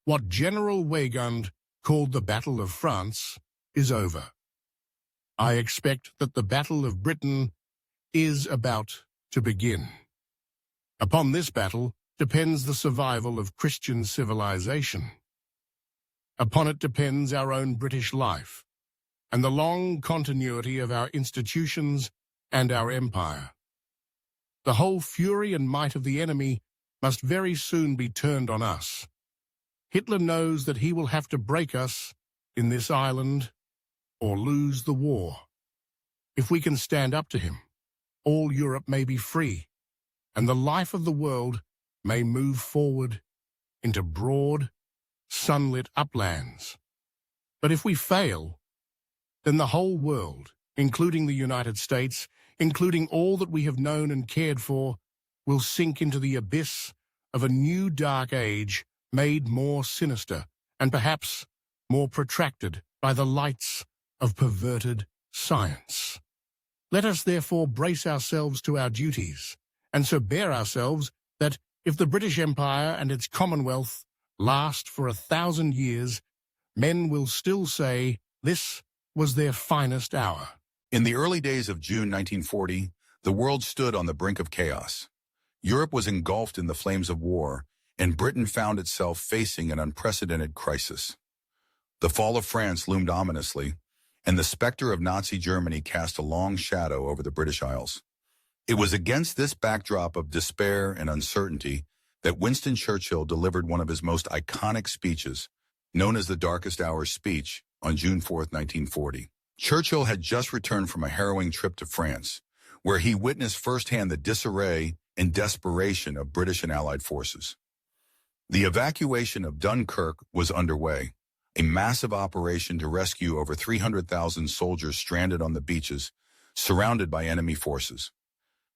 What General Weygand called the Battle of France is over. I expect that the Battle of Britain is about to begin. Upon this battle depends the survival of Christian civilization. Upon it depends our own British life and the long continuity of our institutions and our empire. The whole fury and might of the enemy must very soon be turned on us. Hitler knows that he will have to break us in this island or lose the war. If we can stand up to him, all Europe may be free, and the life of the world may move forward into broad, sunlit uplands. But if we fail, then the whole world, including the United States, including all that we have known and cared for, will sink into the abyss of a new dark age made more sinister and perhaps more protracted by the lights of perverted science. Let us therefore brace ourselves to our duties, and so bear ourselves that if the British Empire and its Commonwealth last for 1,000 years, men will still say this was their finest hour. In the early days of June 1940, the world stood on the brink of chaos. Europe was engulfed in the flames of war, and Britain found itself facing an unprecedented crisis. The fall of France loomed ominously, and the specter of Nazi Germany cast a long shadow over the British Isles. It was against this backdrop of despair and uncertainty that Winston Churchill delivered one of his most iconic speeches, known as the Darkest Hour speech, on June 4, 1940. Churchill had just returned from a harrowing trip to France, where he witnessed firsthand the disarray and desperation of British and Allied forces. The evacuation of Dunkirk was underway, a massive operation to rescue over 300,000 soldiers stranded on the beaches, surrounded by enemy forces.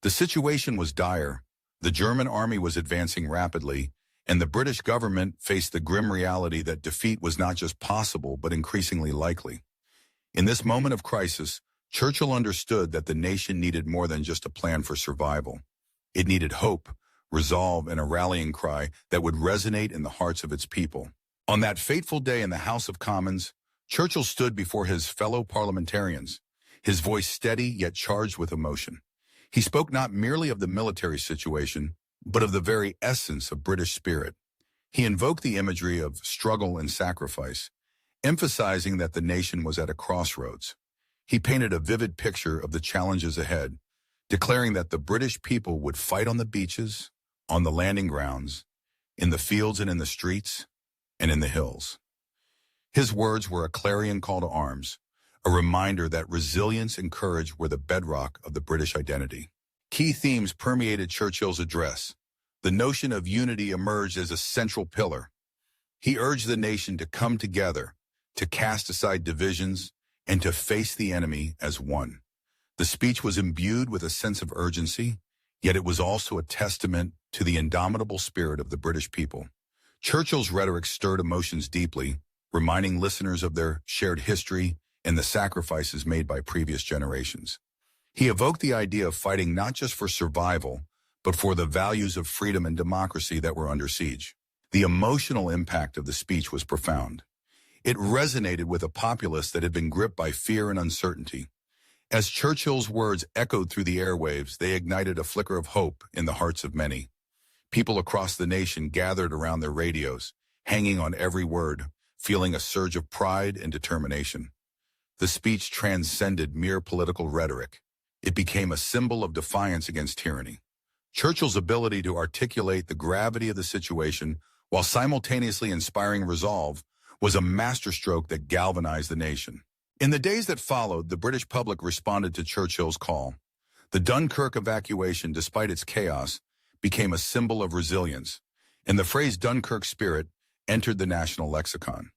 The situation was dire. The German army was advancing rapidly, and the British government faced the grim reality that defeat was not just possible but increasingly likely. In this moment of crisis, Churchill understood that the nation needed more than just a plan for survival. It needed hope, resolve, and a rallying cry that would resonate in the hearts of its people. On that fateful day in the House of Commons, Churchill stood before his fellow parliamentarians, his voice steady yet charged with emotion. He spoke not merely of the military situation, but of the very essence of British spirit. He invoked the imagery of struggle and sacrifice, emphasizing that the nation was at a crossroads. He painted a vivid picture of the challenges ahead, declaring that the British people would fight on the beaches, on the landing grounds, in the fields and in the streets, and in the hills. His words were a clarion call to arms, a reminder that resilience and courage were the bedrock of the British identity. Key themes permeated Churchill's address. The notion of unity emerged as a central pillar. He urged the nation to come together, to cast aside divisions, and to face the enemy as one. The speech was imbued with a sense of urgency, yet it was also a testament to the indomitable spirit of the British people. Churchill's rhetoric stirred emotions deeply, reminding listeners of their shared history and the sacrifices made by previous generations. He evoked the idea of fighting not just for survival, but for the values of freedom and democracy that were under siege. The emotional impact of the speech was profound. It resonated with a populace that had been gripped by fear and uncertainty. As Churchill's words echoed through the airwaves, they ignited a flicker of hope in the hearts of many. People across the nation gathered around their radios, hanging on every word, feeling a surge of pride and determination. The speech transcended mere political rhetoric. It became a symbol of defiance against tyranny. Churchill's ability to articulate the gravity of the situation while simultaneously inspiring resolve was a masterstroke that galvanized the nation. In the days that followed, the British public responded to Churchill's call. The Dunkirk evacuation, despite its chaos, became a symbol of resilience, and the phrase Dunkirk spirit entered the national lexicon.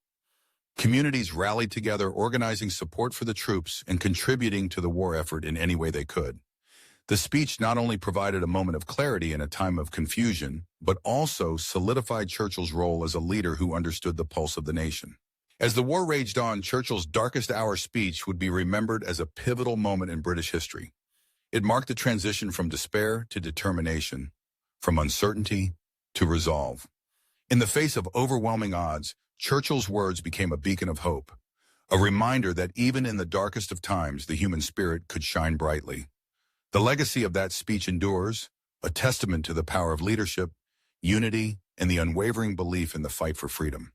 Communities rallied together, organizing support for the troops and contributing to the war effort in any way they could. The speech not only provided a moment of clarity in a time of confusion, but also solidified Churchill's role as a leader who understood the pulse of the nation. As the war raged on, Churchill's Darkest Hour speech would be remembered as a pivotal moment in British history. It marked the transition from despair to determination, from uncertainty to resolve. In the face of overwhelming odds, Churchill's words became a beacon of hope, a reminder that even in the darkest of times, the human spirit could shine brightly. The legacy of that speech endures, a testament to the power of leadership, unity, and the unwavering belief in the fight for freedom.